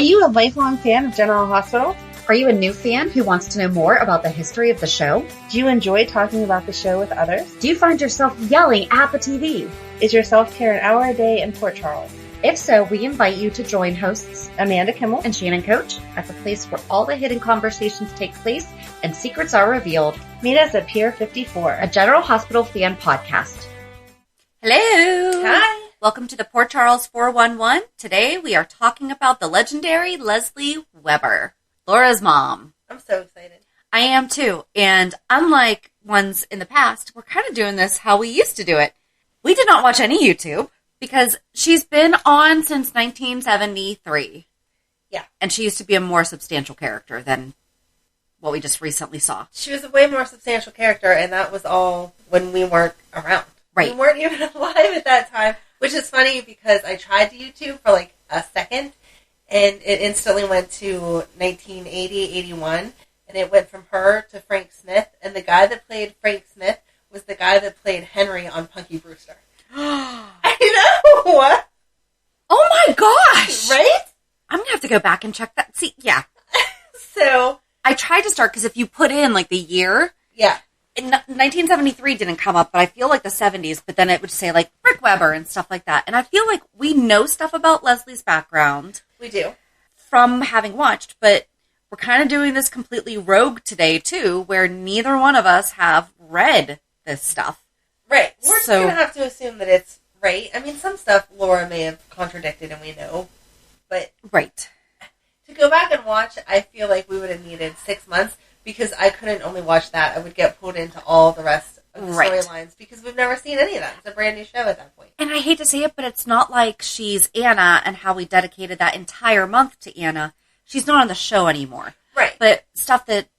you a lifelong fan of General Hospital? Are you a new fan who wants to know more about the history of the show? Do you enjoy talking about the show with others? Do you find yourself yelling at the TV? Is your self-care an hour a day in Port Charles? If so, we invite you to join hosts Amanda Kimmel and Shannon Coach at the place where all the hidden conversations take place and secrets are revealed. Meet us at Pier 54, a General Hospital fan podcast. Hello! Hi! Welcome to the Port Charles 411. Today we are talking about the legendary Lesley Webber, Laura's mom. I'm so excited. I am too. And unlike ones in the past, we're kind of doing this how we used to do it. We did not watch any YouTube because she's been on since 1973. Yeah. And she used to be a more substantial character than what we just recently saw. She was a way more substantial character, and that was all when we weren't around. Right. We weren't even alive at that time, which is funny because I tried to YouTube for like a second, and it instantly went to 1980, 81, and it went from her to Frank Smith, and the guy that played Frank Smith was the guy that played Henry on Punky Brewster. I know! Oh my gosh! Right? I'm going to have to go back and check that. See, yeah. So I tried to start because if you put in like the year, yeah. 1973 didn't come up, but I feel like the 70s, but then it would say like Rick Webber and stuff like that. And I feel like we know stuff about Lesley's background. We do. From having watched, but we're kind of doing this completely rogue today too, where neither one of us have read this stuff. Right. We're just going to have to assume that it's right. I mean, some stuff Laura may have contradicted and we know, but right. To go back and watch, I feel like we would have needed 6 months because I couldn't only watch that. I would get pulled into all the rest of the storylines because we've never seen any of that. It's a brand new show at that point. And I hate to say it, but it's not like she's Anna and how we dedicated that entire month to Anna. She's not on the show anymore. Right. But stuff that,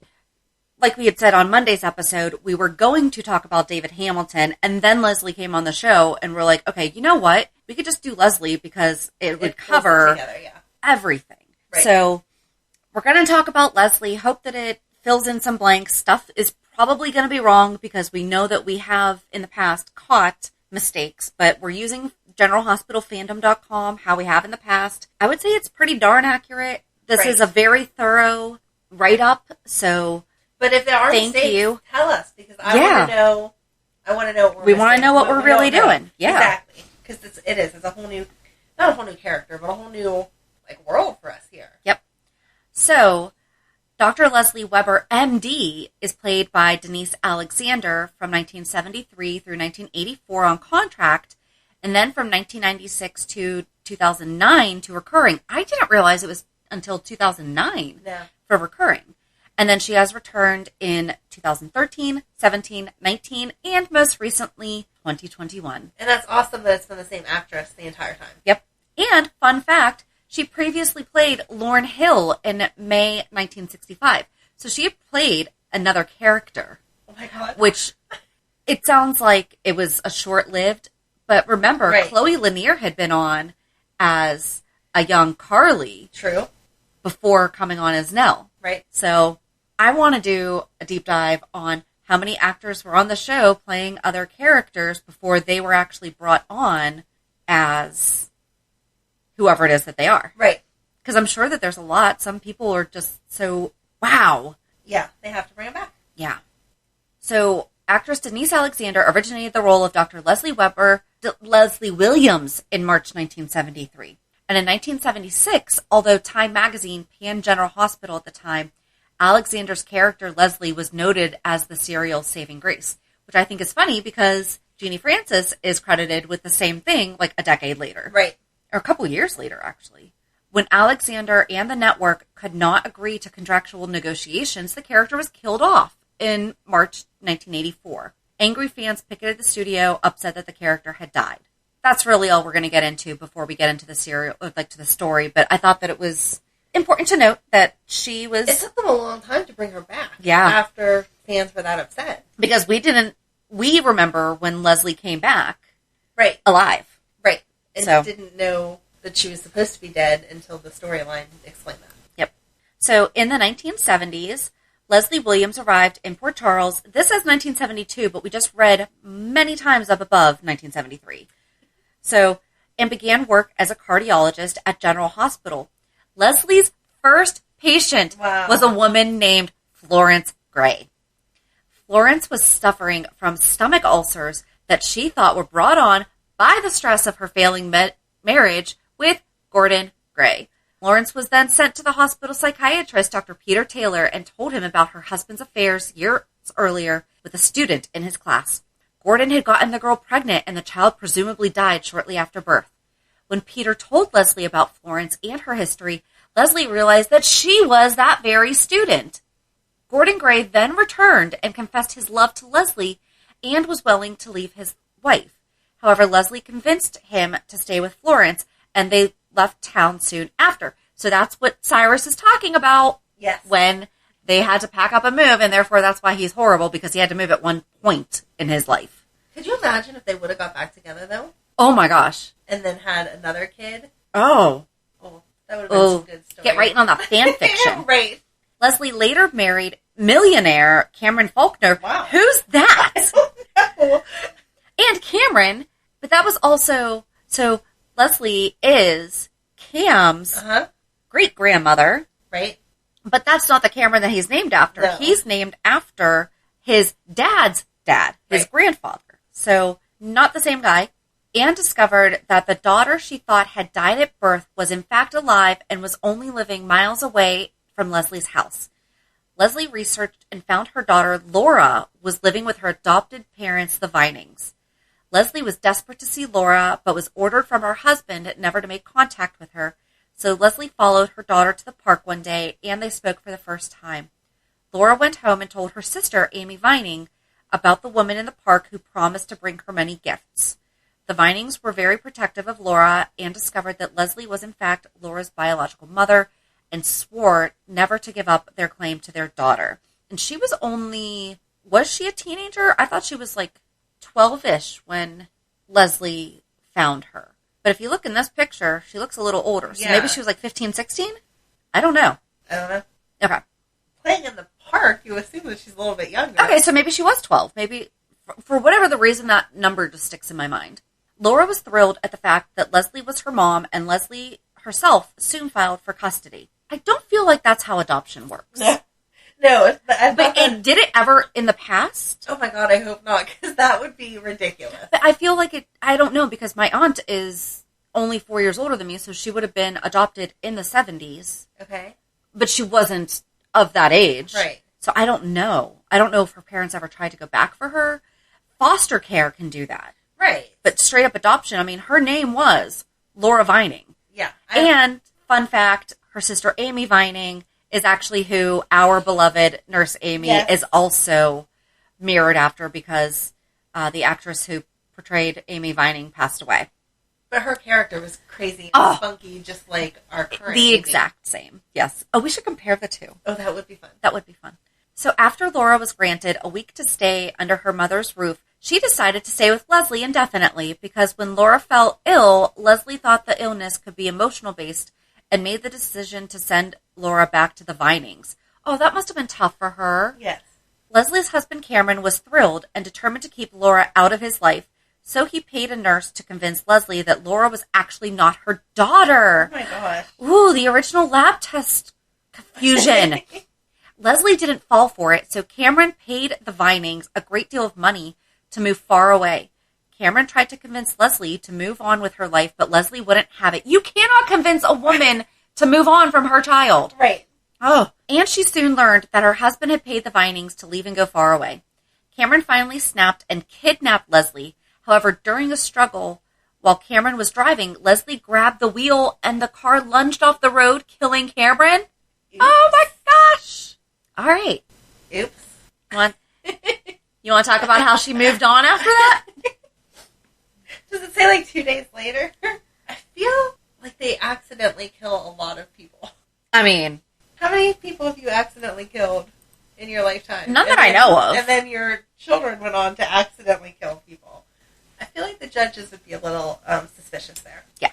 like we had said on Monday's episode, we were going to talk about David Hamilton, and then Lesley came on the show, and we're like, okay, you know what? We could just do Lesley because it would cover together, yeah. everything. Right. So we're going to talk about Lesley, hope that it fills in some blanks. Stuff is probably going to be wrong because we know that we have in the past caught mistakes, but we're using generalhospitalfandom.com, how we have in the past. I would say it's pretty darn accurate. This is a very thorough write-up, so but if there are mistakes, tell us because I want to know. I want to know what we want to know what we're really doing. Yeah, exactly. Because it's a whole new, not a whole new character, but a whole new world for us here. Yep. So, Dr. Lesley Webber, MD, is played by Denise Alexander from 1973 through 1984 on contract, and then from 1996 to 2009 to recurring. I didn't realize it was until 2009 for recurring. And then she has returned in 2013, 17, 19, and most recently, 2021. And that's awesome that it's been the same actress the entire time. Yep. And, fun fact, she previously played Lauryn Hill in May 1965. So she had played another character. Oh my God. Which, it sounds like it was a short-lived, but remember, Chloe Lanier had been on as a young Carly. True. Before coming on as Nell. Right. So I want to do a deep dive on how many actors were on the show playing other characters before they were actually brought on as whoever it is that they are. Right. Because I'm sure that there's a lot. Some people are just so, wow. Yeah, they have to bring them back. Yeah. So actress Denise Alexander originated the role of Dr. Lesley Williams in March 1973. And in 1976, although Time magazine panned General Hospital at the time, Alexander's character Lesley was noted as the serial saving grace, which I think is funny because Jeannie Francis is credited with the same thing like a decade later. Right. Or a couple years later, actually. When Alexander and the network could not agree to contractual negotiations, the character was killed off in March 1984. Angry fans picketed the studio, upset that the character had died. That's really all we're going to get into before we get into the to the story. But I thought that it was important to note that she was. It took them a long time to bring her back. Yeah. After fans were that upset, because we remember when Lesley came back, right, alive, right, and didn't know that she was supposed to be dead until the storyline explained that. Yep. So in the 1970s, Lesley Williams arrived in Port Charles. This says 1972, but we just read many times up above 1973. So, and began work as a cardiologist at General Hospital. Leslie's first patient was a woman named Florence Gray. Florence was suffering from stomach ulcers that she thought were brought on by the stress of her failing marriage with Gordon Gray. Florence was then sent to the hospital psychiatrist, Dr. Peter Taylor, and told him about her husband's affairs years earlier with a student in his class. Gordon had gotten the girl pregnant, and the child presumably died shortly after birth. When Peter told Lesley about Florence and her history, Lesley realized that she was that very student. Gordon Gray then returned and confessed his love to Lesley and was willing to leave his wife. However, Lesley convinced him to stay with Florence, and they left town soon after. So that's what Cyrus is talking about when they had to pack up and move, and therefore that's why he's horrible, because he had to move at one point in his life. Could you imagine if they would have got back together, though? Oh, my gosh. And then had another kid? Oh. Oh, that would have been some good story. Get writing on the fan fiction. Right. Lesley later married millionaire Cameron Faulkner. Wow. Who's that? I don't know. And Cameron, but that was also, so Lesley is Cam's great-grandmother. Right. But that's not the Cameron that he's named after. No. He's named after his dad's dad, his grandfather. So not the same guy. Anne discovered that the daughter she thought had died at birth was in fact alive and was only living miles away from Leslie's house. Lesley researched and found her daughter Laura was living with her adopted parents, the Vinings. Lesley was desperate to see Laura, but was ordered from her husband never to make contact with her. So Lesley followed her daughter to the park one day, and they spoke for the first time. Laura went home and told her sister, Amy Vining, about the woman in the park who promised to bring her many gifts. The Vinings were very protective of Laura and discovered that Lesley was in fact Laura's biological mother and swore never to give up their claim to their daughter. And she was she a teenager? I thought she was like 12-ish when Lesley found her. But if you look in this picture, she looks a little older. So maybe she was like 15, 16? I don't know. Okay. Playing in the park, you assume that she's a little bit younger. Okay, so maybe she was 12. Maybe, for whatever the reason, that number just sticks in my mind. Laura was thrilled at the fact that Lesley was her mom, and Lesley herself soon filed for custody. I don't feel like that's how adoption works. No. And did it ever in the past? Oh my God, I hope not, because that would be ridiculous. But I feel like I don't know, because my aunt is only 4 years older than me, so she would have been adopted in the 70s. Okay. But she wasn't of that age. Right. So I don't know. I don't know if her parents ever tried to go back for her. Foster care can do that. Right. But straight up adoption, I mean, her name was Laura Vining. Yeah. And, fun fact, her sister Amy Vining is actually who our beloved Nurse Amy is also mirrored after, because the actress who portrayed Amy Vining passed away. But her character was crazy and spunky, just like our current The Amy. exact same, yes. Oh, we should compare the two. Oh, that would be fun. That would be fun. So after Laura was granted a week to stay under her mother's roof, she decided to stay with Lesley indefinitely, because when Laura fell ill, Lesley thought the illness could be emotional-based and made the decision to send Laura back to the Vinings. Oh, that must have been tough for her. Yes. Lesley's husband Cameron was thrilled and determined to keep Laura out of his life, so he paid a nurse to convince Lesley that Laura was actually not her daughter. Oh my gosh. Ooh, the original lab test confusion. Lesley didn't fall for it, so Cameron paid the Vinings a great deal of money to move far away. Cameron tried to convince Lesley to move on with her life, but Lesley wouldn't have it. You cannot convince a woman to move on from her child. Right. Oh. And she soon learned that her husband had paid the Vinings to leave and go far away. Cameron finally snapped and kidnapped Lesley. However, during a struggle, while Cameron was driving, Lesley grabbed the wheel and the car lunged off the road, killing Cameron. Oops. Oh my gosh. All right. Oops. You want to talk about how she moved on after that? Does it say like 2 days later? I feel like they accidentally kill a lot of people. I mean, how many people have you accidentally killed in your lifetime? None that I know of. And then your children went on to accidentally kill people. I feel like the judges would be a little suspicious there. Yeah.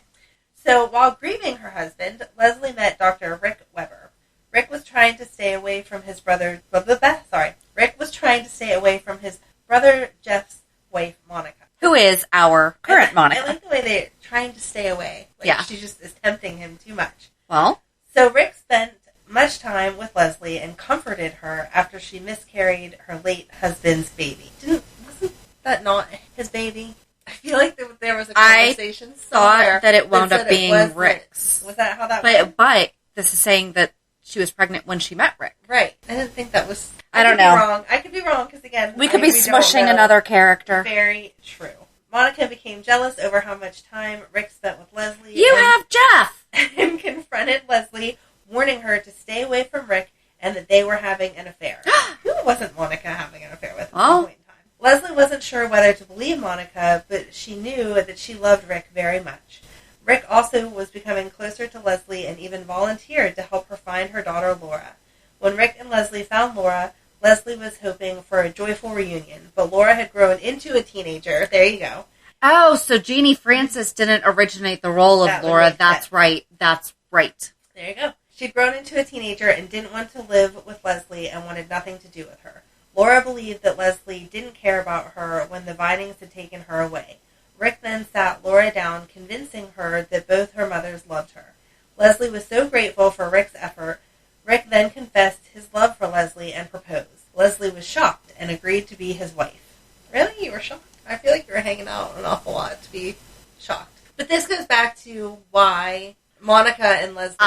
So while grieving her husband, Lesley met Dr. Rick Webber. Rick was trying to stay away from his brother. Rick was trying to stay away from his brother Jeff's wife Monica, who is our current Monica. I like the way they're trying to stay away. Like she just is tempting him too much. Well, So Rick spent much time with Lesley and comforted her after she miscarried her late husband's baby. Wasn't that not his baby? I feel like there was a conversation thought that it wound up being Rick's. Was that how that went? But this is saying that she was pregnant when she met Rick. Right. I didn't think that was... I don't know. Wrong. I could be wrong, because again... We could be smushing another character. Very true. Monica became jealous over how much time Rick spent with Lesley. You have Jeff! And confronted Lesley, warning her to stay away from Rick and that they were having an affair. Who wasn't Monica having an affair with at that point in time? Lesley wasn't sure whether to believe Monica, but she knew that she loved Rick very much. Rick also was becoming closer to Lesley and even volunteered to help her find her daughter Laura. When Rick and Lesley found Laura, Lesley was hoping for a joyful reunion, but Laura had grown into a teenager. There you go. Oh, so Jeannie Francis didn't originate the role of Laura. That's right. That's right. There you go. She'd grown into a teenager and didn't want to live with Lesley and wanted nothing to do with her. Laura believed that Lesley didn't care about her when the Vinings had taken her away. Rick then sat Laura down, convincing her that both her mothers loved her. Lesley was so grateful for Rick's effort. Rick then confessed his love for Lesley and proposed. Lesley was shocked and agreed to be his wife. Really? You were shocked? I feel like you were hanging out an awful lot to be shocked. But this goes back to why Monica and Lesley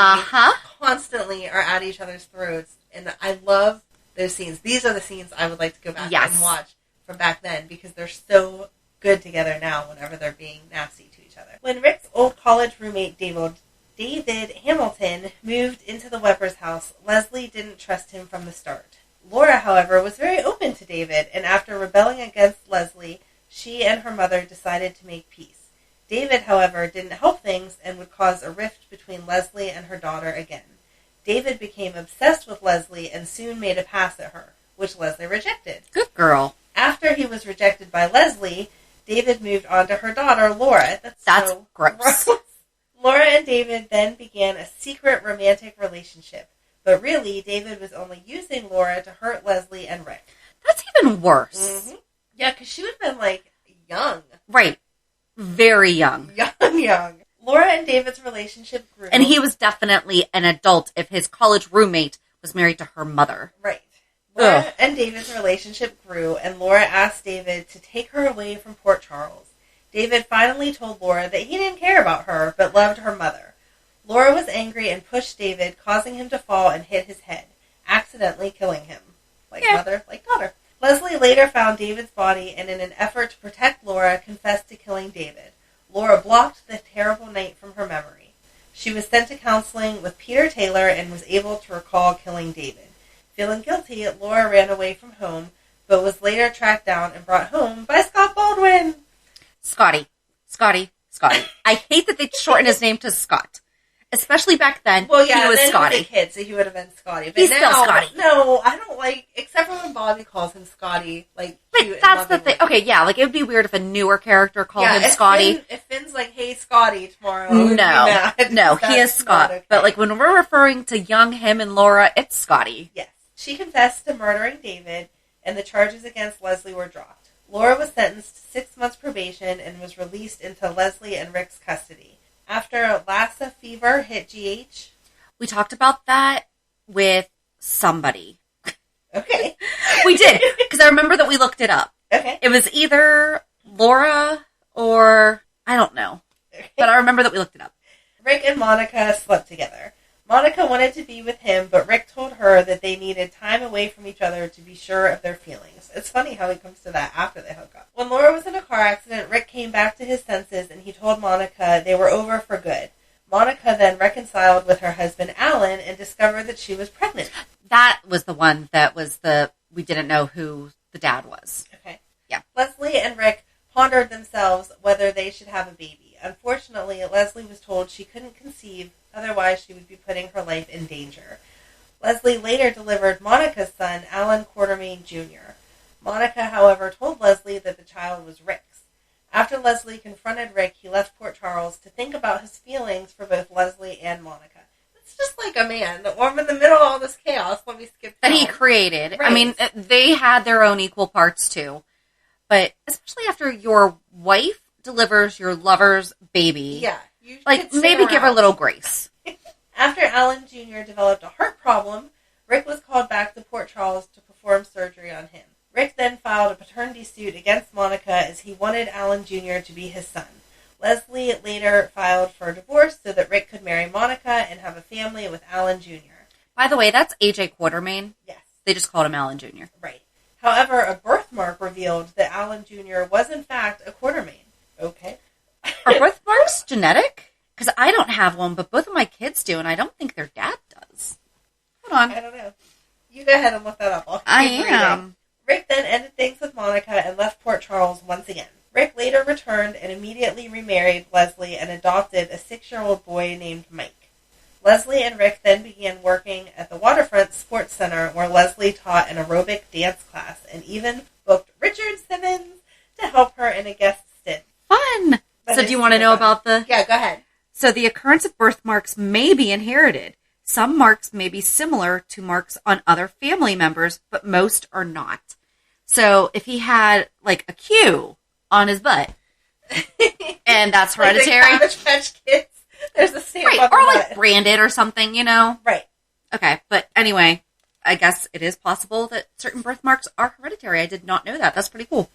constantly are at each other's throats. And I love those scenes. These are the scenes I would like to go back and watch from back then because they're so good together now whenever they're being nasty to each other. When Rick's old college roommate David Hamilton moved into the Webber's house, Lesley didn't trust him from the start. Laura, however, was very open to David, and after rebelling against Lesley, she and her mother decided to make peace. David, however, didn't help things and would cause a rift between Lesley and her daughter again. David became obsessed with Lesley and soon made a pass at her, which Lesley rejected. Good girl. After he was rejected by Lesley, David moved on to her daughter, Laura. That's so gross. Laura and David then began a secret romantic relationship. But really, David was only using Laura to hurt Lesley and Rick. That's even worse. Mm-hmm. Yeah, because she would have been, young. Right. Very young. Young. Laura and David's relationship grew. And he was definitely an adult if his college roommate was married to her mother. Right. Laura and David's relationship grew, and Laura asked David to take her away from Port Charles. David finally told Laura that he didn't care about her, but loved her mother. Laura was angry and pushed David, causing him to fall and hit his head, accidentally killing him. Mother, like daughter. Lesley later found David's body and in an effort to protect Laura, confessed to killing David. Laura blocked the terrible night from her memory. She was sent to counseling with Peter Taylor and was able to recall killing David. Feeling guilty, Laura ran away from home, but was later tracked down and brought home by Scott Baldwin. Scotty. I hate that they shortened his name to Scott. Especially back then, well, yeah, he was Scotty. He was a kid, so he would have been Scotty. But he's now, still Scotty. No, I don't except for when Bobby calls him Scotty. But that's the thing. Okay, yeah, it would be weird if a newer character called him Scotty. If Finn's like, hey, Scotty, tomorrow. No, he is Scott. Okay. But when we're referring to young him and Laura, it's Scotty. Yes. She confessed to murdering David, and the charges against Lesley were dropped. Laura was sentenced to 6 months probation and was released into Lesley and Rick's custody. After Lassa fever hit GH. We talked about that with somebody. Okay. We did, because I remember that we looked it up. Okay. It was either Laura or, I don't know. Okay. But I remember that we looked it up. Rick and Monica slept together. Monica wanted to be with him, but Rick told her that they needed time away from each other to be sure of their feelings. It's funny how he comes to that after they hook up. When Laura was in a car accident, Rick came back to his senses and he told Monica they were over for good. Monica then reconciled with her husband, Alan, and discovered that she was pregnant. That was the one that was we didn't know who the dad was. Okay. Yeah. Lesley and Rick pondered themselves whether they should have a baby. Unfortunately, Lesley was told she couldn't conceive, otherwise she would be putting her life in danger. Lesley later delivered Monica's son, Alan Quartermain Jr. Monica, however, told Lesley that the child was Rick's. After Lesley confronted Rick, he left Port Charles to think about his feelings for both Lesley and Monica. It's just like a man. I'm in the middle of all this chaos. Let me skip that he created. Right. I mean, they had their own equal parts too. But especially after your wife delivers your lover's baby. Yeah. Maybe give her a little grace. After Alan Jr. developed a heart problem, Rick was called back to Port Charles to perform surgery on him. Rick then filed a paternity suit against Monica as he wanted Alan Jr. to be his son. Lesley later filed for a divorce so that Rick could marry Monica and have a family with Alan Jr. By the way, that's A.J. Quartermain. Yes. They just called him Alan Jr. Right. However, a birthmark revealed that Alan Jr. was in fact a Quartermain. Okay. Are birthmarks genetic? Because I don't have one, but both of my kids do, and I don't think their dad does. Hold on. I don't know. You go ahead and look that up. I am. Rick then ended things with Monica and left Port Charles once again. Rick later returned and immediately remarried Lesley and adopted a 6-year-old boy named Mike. Lesley and Rick then began working at the Waterfront Sports Center, where Lesley taught an aerobic dance class and even booked Richard Simmons to help her in a guest stint. Fun! So do you want to know about the... Yeah, go ahead. So the occurrence of birthmarks may be inherited. Some marks may be similar to marks on other family members, but most are not. So if he had, like, a Q on his butt, and that's hereditary... Like the Cabbage Patch Kids. There's a stamp on the or, like, butt. branded or something, you know? Right. Okay, but anyway, I guess it is possible that certain birthmarks are hereditary. I did not know that. That's pretty cool.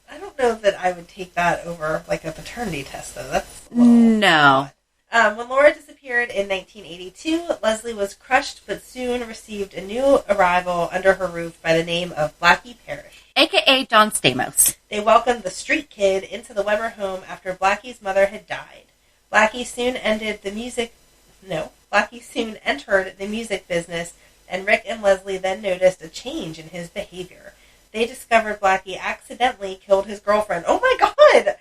I don't know that I would take that over, like, a paternity test, though. That's No. When Laura disappeared in 1982, Lesley was crushed but soon received a new arrival under her roof by the name of Blackie Parrish. A.K.A. John Stamos. They welcomed the street kid into the Webber home after Blackie's mother had died. Blackie soon entered the music business, and Rick and Lesley then noticed a change in his behavior. They discovered Blackie accidentally killed his girlfriend. Oh my God!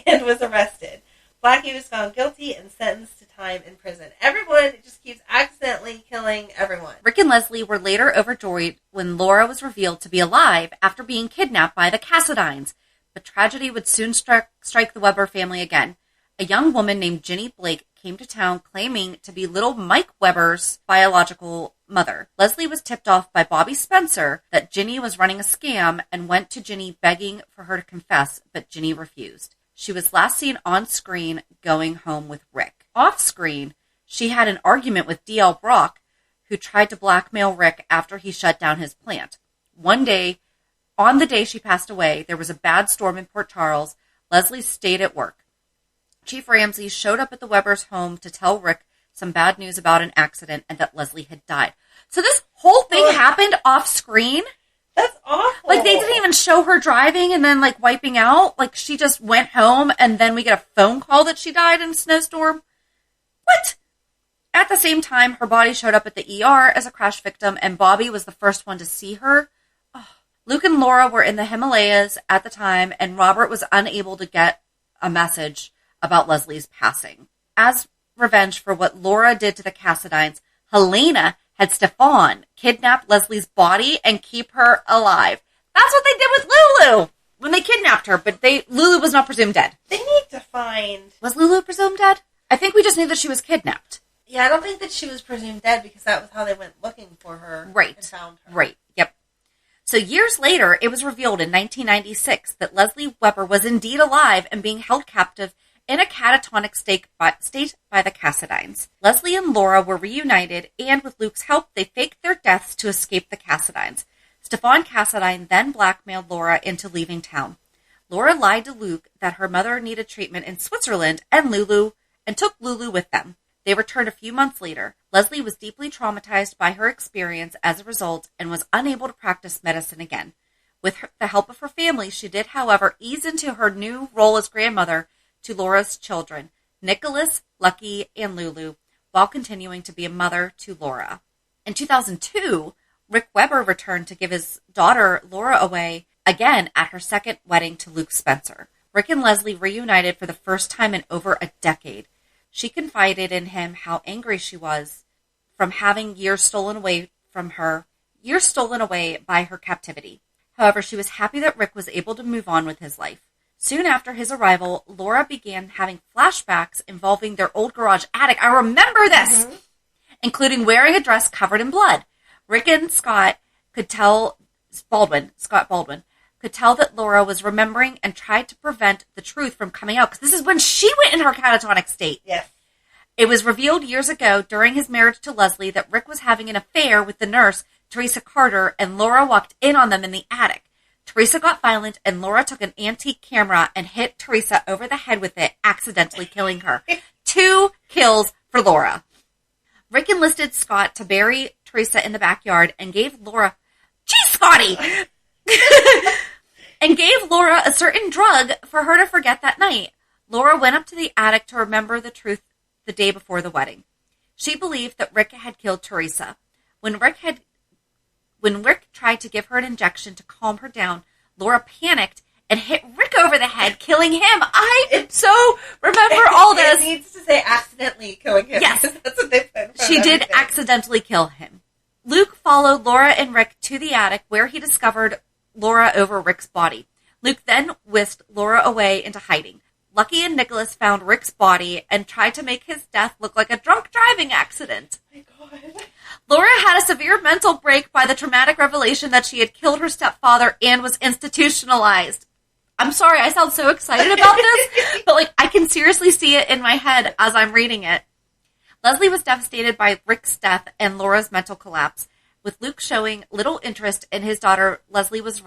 And was arrested. Blackie was found guilty and sentenced to time in prison. Everyone just keeps accidentally killing everyone. Rick and Lesley were later overjoyed when Laura was revealed to be alive after being kidnapped by the Cassadines. But tragedy would soon strike the Webber family again. A young woman named Ginny Blake came to town claiming to be little Mike Webber's biological mother. Lesley was tipped off by Bobby Spencer that Ginny was running a scam and went to Ginny begging for her to confess, but Ginny refused. She was last seen on screen going home with Rick. Off screen, she had an argument with D.L. Brock, who tried to blackmail Rick after he shut down his plant. One day, on the day she passed away, there was a bad storm in Port Charles. Lesley stayed at work. Chief Ramsey showed up at the Webbers' home to tell Rick some bad news about an accident and that Lesley had died. So this whole thing happened off screen? That's awful. Like, they didn't even show her driving and then, like, wiping out. Like, she just went home and then we get a phone call that she died in a snowstorm. What? At the same time, her body showed up at the ER as a crash victim, and Bobby was the first one to see her. Oh. Luke and Laura were in the Himalayas at the time, and Robert was unable to get a message about Lesley's passing. As revenge for what Laura did to the Cassadines, Helena had Stefan kidnap Lesley's body and keep her alive. That's what they did with Lulu when they kidnapped her, but Lulu was not presumed dead. They need to find... Was Lulu presumed dead? I think we just knew that she was kidnapped. Yeah, I don't think that she was presumed dead because that was how they went looking for her and found her. Right, yep. So years later, it was revealed in 1996 that Lesley Webber was indeed alive and being held captive in a catatonic state by the Cassadines. Lesley and Laura were reunited, and with Luke's help, they faked their deaths to escape the Cassadines. Stefan Cassadine then blackmailed Laura into leaving town. Laura lied to Luke that her mother needed treatment in Switzerland and took Lulu with them. They returned a few months later. Lesley was deeply traumatized by her experience as a result and was unable to practice medicine again. With the help of her family, she did, however, ease into her new role as grandmother to Laura's children, Nicholas, Lucky, and Lulu, while continuing to be a mother to Laura. In 2002, Rick Webber returned to give his daughter Laura away again at her second wedding to Luke Spencer. Rick and Lesley reunited for the first time in over a decade. She confided in him how angry she was from having years stolen away by her captivity. However, she was happy that Rick was able to move on with his life. Soon after his arrival, Laura began having flashbacks involving their old garage attic. I remember this! Mm-hmm. Including wearing a dress covered in blood. Rick and Scott Baldwin, could tell that Laura was remembering and tried to prevent the truth from coming out. Because this is when she went in her catatonic state. Yes. It was revealed years ago during his marriage to Lesley that Rick was having an affair with the nurse, Teresa Carter, and Laura walked in on them in the attic. Teresa got violent, and Laura took an antique camera and hit Teresa over the head with it, accidentally killing her. 2 kills for Laura. Rick enlisted Scott to bury Teresa in the backyard and gave Laura... Geez, Scotty! and gave Laura a certain drug for her to forget that night. Laura went up to the attic to remember the truth the day before the wedding. She believed that Rick had killed Teresa. When Rick tried to give her an injection to calm her down, Laura panicked and hit Rick over the head, killing him. I so remember all this. It needs to say accidentally killing him. Yes. That's what they put. She did accidentally kill him. Luke followed Laura and Rick to the attic where he discovered Laura over Rick's body. Luke then whisked Laura away into hiding. Lucky and Nicholas found Rick's body and tried to make his death look like a drunk driving accident. Oh my God. Laura had a severe mental break by the traumatic revelation that she had killed her stepfather and was institutionalized. I'm sorry, I sound so excited about this, but I can seriously see it in my head as I'm reading it. Lesley was devastated by Rick's death and Laura's mental collapse. With Luke showing little interest in his daughter, Lesley was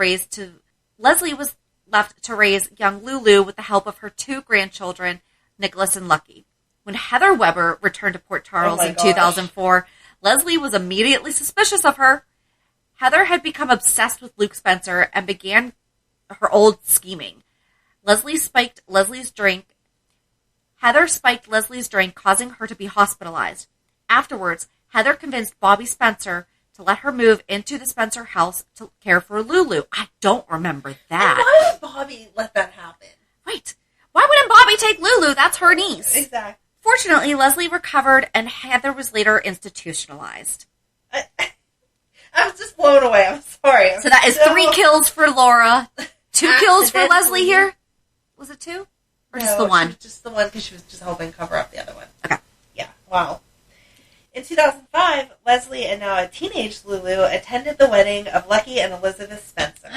left to raise young Lulu with the help of her 2 grandchildren, Nicholas and Lucky. When Heather Webber returned to Port Charles in 2004, Lesley was immediately suspicious of her. Heather had become obsessed with Luke Spencer and began her old scheming. Heather spiked Lesley's drink, causing her to be hospitalized. Afterwards, Heather convinced Bobby Spencer to let her move into the Spencer house to care for Lulu. I don't remember that. And why would Bobby let that happen? Right. Why wouldn't Bobby take Lulu? That's her niece. Exactly. Fortunately, Lesley recovered and Heather was later institutionalized. I was just blown away. I'm sorry. So that is 3 kills for Laura, 2 kills for Lesley here. Was it 2? Or just the 1? Just the one because she was just helping cover up the other one. Okay. Yeah. Wow. In 2005, Lesley and now a teenage Lulu attended the wedding of Lucky and Elizabeth Spencer.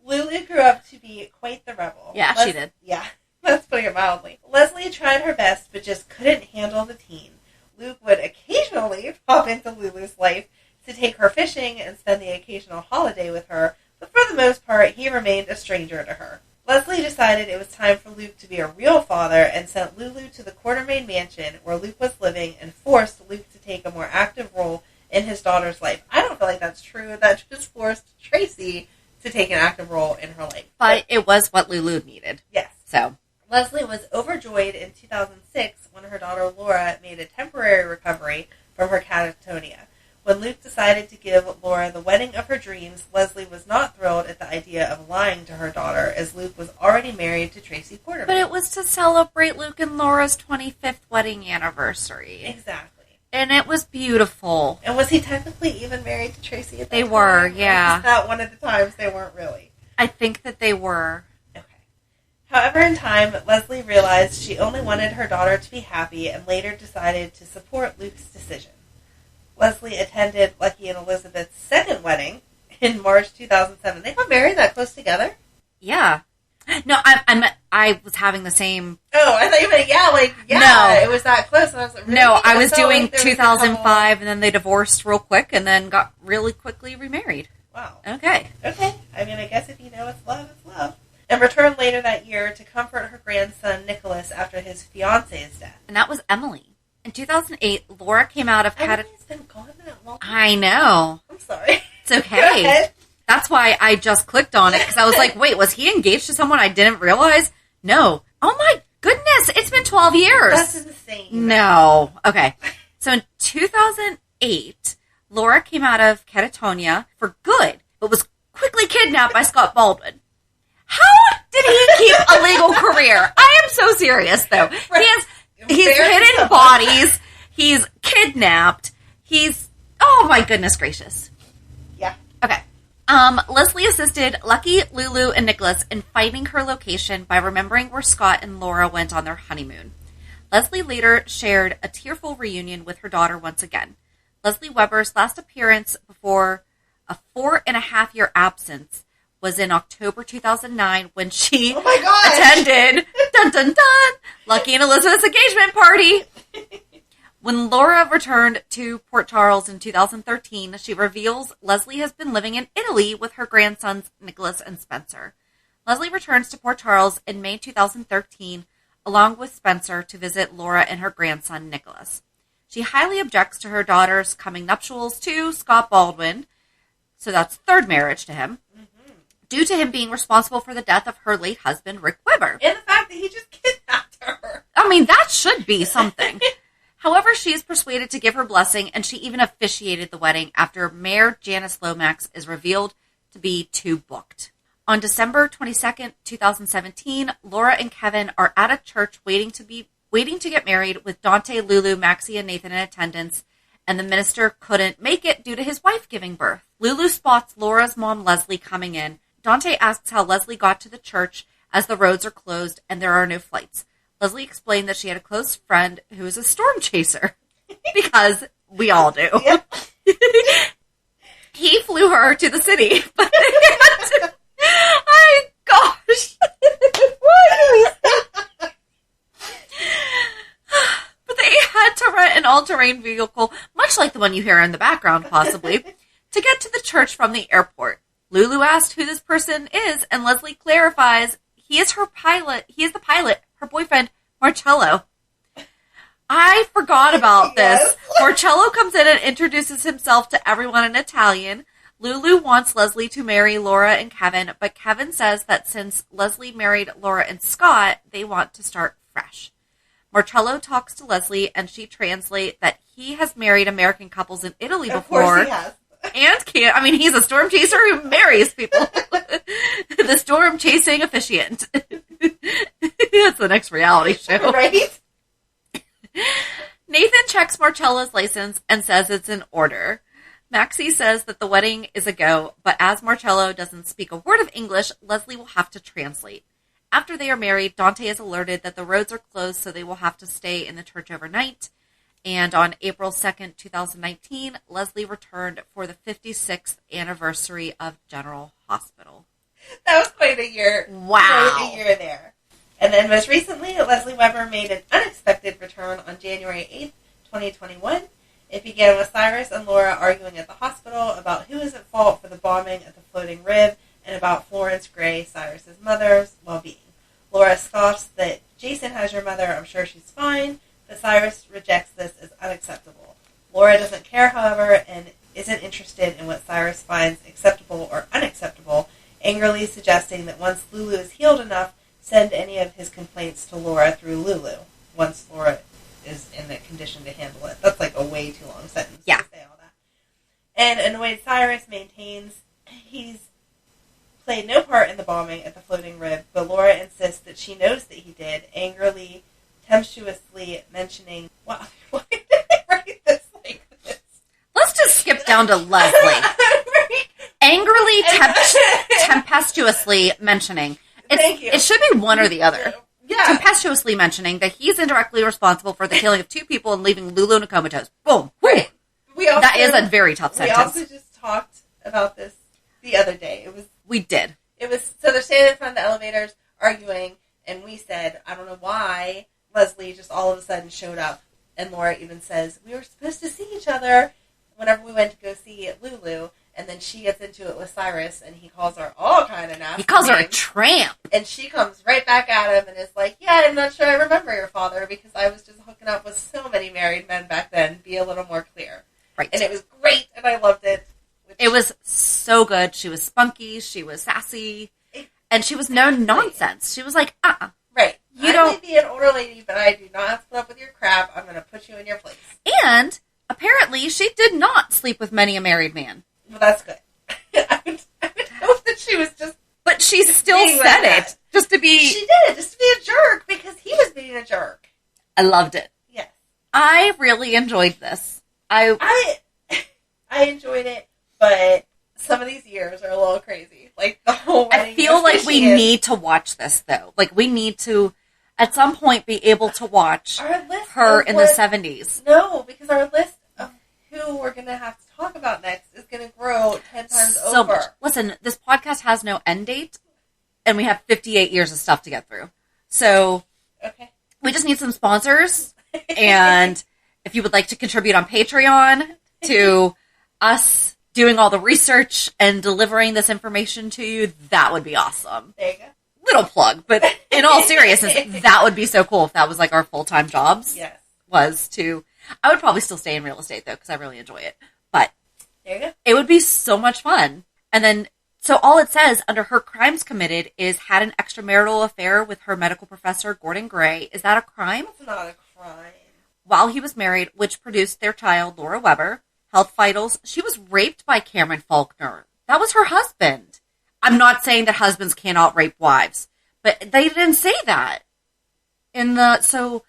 Lulu grew up to be quite the rebel. Yeah, she did. Yeah, that's putting it mildly. Lesley tried her best, but just couldn't handle the teen. Luke would occasionally pop into Lulu's life to take her fishing and spend the occasional holiday with her, but for the most part, he remained a stranger to her. Lesley decided it was time for Luke to be a real father and sent Lulu to the Quartermain mansion where Luke was living and forced Luke to take a more active role in his daughter's life. I don't feel like that's true. That just forced Tracy to take an active role in her life. But it was what Lulu needed. Yes. So Lesley was overjoyed in 2006 when her daughter Laura made a temporary recovery from her catatonia. When Luke decided to give Laura the wedding of her dreams, Lesley was not thrilled at the idea of lying to her daughter, as Luke was already married to Tracy Quartermain. But it was to celebrate Luke and Laura's 25th wedding anniversary. Exactly. And it was beautiful. And was he technically even married to Tracy at that They time? were, yeah. Or was that one of the times they weren't really? I think that they were. Okay. However, in time, Lesley realized she only wanted her daughter to be happy and later decided to support Luke's decision. Lesley attended Lucky and Elizabeth's second wedding in March 2007. They got married that close together? Yeah. No, I was having the same. Oh, I thought you meant, No. it was that close. And I was like, really? No, I was doing like 2005, and then they divorced real quick, and then got really quickly remarried. Wow. Okay. I mean, I guess if you know it's love, it's love. And returned later that year to comfort her grandson, Nicholas, after his fiance's death. And that was Emily. In 2008, Laura came out of Emily's been gone that long. I know. I'm sorry. It's okay. That's why I just clicked on it, because I was like, wait, was he engaged to someone I didn't realize? No. Oh my goodness, it's been 12 years. That's insane. No. Okay. So in 2008, Laura came out of catatonia for good, but was quickly kidnapped by Scott Baldwin. How did he keep a legal career? I am so serious, though. He's hidden bodies. He's kidnapped. Oh my goodness gracious. Yeah. Okay. Lesley assisted Lucky, Lulu, and Nicholas in finding her location by remembering where Scott and Laura went on their honeymoon. Lesley later shared a tearful reunion with her daughter once again. Lesley Webber's last appearance before a 4.5-year absence was in October 2009 when she Oh my gosh. attended dun dun dun Lucky and Elizabeth's engagement party. When Laura returned to Port Charles in 2013, she reveals Lesley has been living in Italy with her grandsons Nicholas and Spencer. Lesley returns to Port Charles in May 2013 along with Spencer to visit Laura and her grandson Nicholas. She highly objects to her daughter's coming nuptials to Scott Baldwin, so that's third marriage to him, due to him being responsible for the death of her late husband, Rick Webber. And the fact that he just kidnapped her. I mean, that should be something. However, she is persuaded to give her blessing, and she even officiated the wedding after Mayor Janice Lomax is revealed to be too booked. On December 22nd, 2017, Laura and Kevin are at a church waiting to get married with Dante, Lulu, Maxie, and Nathan in attendance, and the minister couldn't make it due to his wife giving birth. Lulu spots Laura's mom, Lesley, coming in. Dante asks how Lesley got to the church as the roads are closed and there are no flights. Lesley explained that she had a close friend who is a storm chaser. Because we all do. Yep. He flew her to the city. But they had to... My gosh. Why do we... But they had to rent an all-terrain vehicle, much like the one you hear in the background, possibly, to get to the church from the airport. Lulu asked who this person is, and Lesley clarifies he is her pilot. He is the pilot, her boyfriend, Marcello. I forgot about this. Marcello comes in and introduces himself to everyone in Italian. Lulu wants Lesley to marry Laura and Kevin, but Kevin says that since Lesley married Laura and Scott, they want to start fresh. Marcello talks to Lesley, and she translates that he has married American couples in Italy before. Of course he has. And can't. I mean, he's a storm chaser who marries people. The storm chasing officiant. That's the next reality show. Right? Nathan checks Marcella's license and says it's in order. Maxie says that the wedding is a go, but as Marcello doesn't speak a word of English, Lesley will have to translate. After they are married, Dante is alerted that the roads are closed, so they will have to stay in the church overnight. And on April 2nd, 2019, Lesley returned for the 56th anniversary of General Hospital. That was quite a year. Wow. Quite a year there. And then most recently, Lesley Webber made an unexpected return on January 8th, 2021. It began with Cyrus and Laura arguing at the hospital about who is at fault for the bombing at the Floating Rib and about Florence Gray, Cyrus's mother's well-being. Laura scoffs that Jason has your mother, I'm sure she's fine, but Cyrus rejects this as unacceptable. Laura doesn't care, however, and isn't interested in what Cyrus finds acceptable or unacceptable, angrily suggesting that once Lulu is healed enough, send any of his complaints to Laura through Lulu, once Laura is in the condition to handle it. That's like a way too long sentence to say all that. And annoyed Cyrus maintains he's played no part in the bombing at the Floating Rib, but Laura insists that she knows that he did, angrily, tempestuously mentioning... Why did I write this like this? Let's just skip down to Lesley. Angrily, tempestuously mentioning. Thank you. It should be one or the other. Yeah. Tempestuously mentioning that he's indirectly responsible for the killing of 2 people and leaving Lulu in a comatose. Boom. Right. That is a very tough sentence. We also just talked about this the other day. We did. So they're standing in front of the elevators arguing, and we said, I don't know why Lesley just all of a sudden showed up. And Laura even says, we were supposed to see each other whenever we went to go see Lulu. And then she gets into it with Cyrus, and he calls her all kind of nasty. He calls her names. a tramp. And she comes right back at him and is like, yeah, I'm not sure I remember your father because I was just hooking up with so many married men back then. Be a little more clear. Right. And it was great, and I loved it. It was so good. She was spunky. She was sassy. And she was no nonsense. She was like, Right. You I don't... may be an older lady, but I do not have to put up with your crap. I'm going to put you in your place. And apparently she did not sleep with many a married man. Well, that's good. I would hope that she was just... But she still said it. Just to be... She did it, just to be a jerk, because he was being a jerk. I loved it. Yes. I really enjoyed this. I enjoyed it, but some of these years are a little crazy. Like, the whole wedding. I feel like we need to watch this, though. Like, we need to, at some point, be able to watch her in the 70s. No, because our list of who we're going to have to talk about next is going to grow 10 times times so over. much. Listen, this podcast has no end date, and we have 58 years of stuff to get through. So Okay. we just need some sponsors, and if you would like to contribute on Patreon to us doing all the research and delivering this information to you, that would be awesome. There you go. Little plug, but in all seriousness, that would be so cool if that was like our full-time jobs. Yes. I would probably still stay in real estate though, because I really enjoy it. But There you go. it would be so much fun. And then, so all it says under her crimes committed is had an extramarital affair with her medical professor, Gordon Gray. Is that a crime? It's not a crime. While he was married, which produced their child, Laura Webber. Health vitals. She was raped by Cameron Faulkner. That was her husband. I'm not saying that husbands cannot rape wives, but they didn't say that. So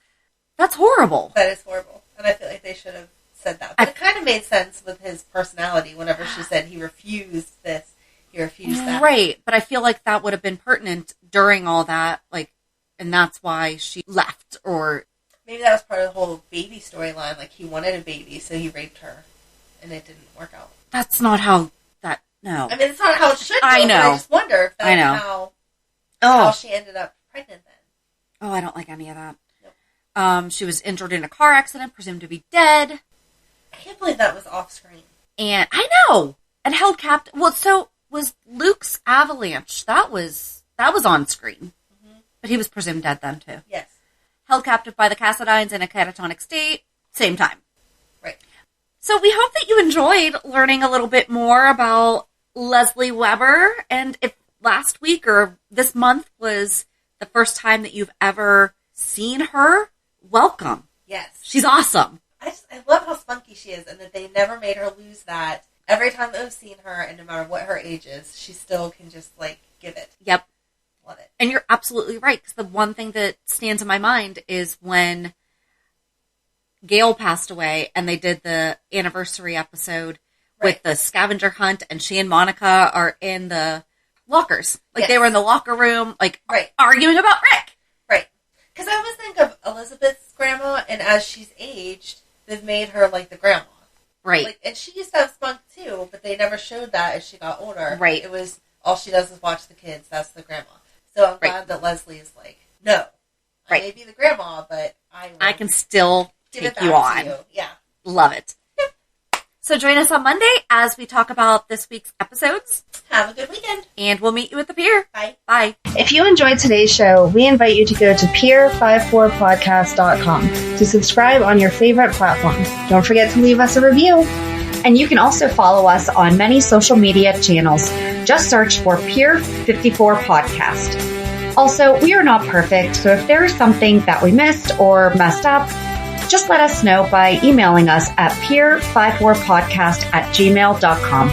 that's horrible. That is horrible. And I feel like they should have said that. But it kind of made sense with his personality whenever she said he refused this, he refused that. Right, but I feel like that would have been pertinent during all that, like, and that's why she left, or... Maybe that was part of the whole baby storyline. Like, he wanted a baby, so he raped her. And it didn't work out. That's not how that... No. I mean, it's not how it should go. I know. But I just wonder if that's how she ended up pregnant then. Oh, I don't like any of that. Nope. She was injured in a car accident, presumed to be dead. I can't believe that was off screen. And I know. And held captive. Well, so was Luke's avalanche. That was on screen. Mm-hmm. But he was presumed dead then, too. Yes. Held captive by the Cassadines in a catatonic state. Same time. Right. So we hope that you enjoyed learning a little bit more about Lesley Webber. And if last week or this month was the first time that you've ever seen her, welcome. Yes. She's awesome. I love how spunky she is and that they never made her lose that. Every time that I've seen her, and no matter what her age is, she still can just, like, give it. Yep. Love it. And you're absolutely right, because the one thing that stands in my mind is when Gail passed away and they did the anniversary episode with the scavenger hunt, and she and Monica are in the lockers. Like, they were in the locker room, like, arguing about Rick. Right. Because I always think of Elizabeth's grandma, and as she's aged, they've made her like the grandma. Right. Like, and she used to have spunk too, but they never showed that as she got older. Right. It was, all she does is watch the kids. That's the grandma. So I'm glad that Leslie is like, no. I may be the grandma, but I can still take you on. Yeah. Love it. So join us on Monday as we talk about this week's episodes. Have a good weekend. And we'll meet you at the pier. Bye. Bye. If you enjoyed today's show, we invite you to go to pier54podcast.com to subscribe on your favorite platform. Don't forget to leave us a review. And you can also follow us on many social media channels. Just search for Pier 54 Podcast. Also, we are not perfect, so if there is something that we missed or messed up, just let us know by emailing us at pier54podcast@gmail.com.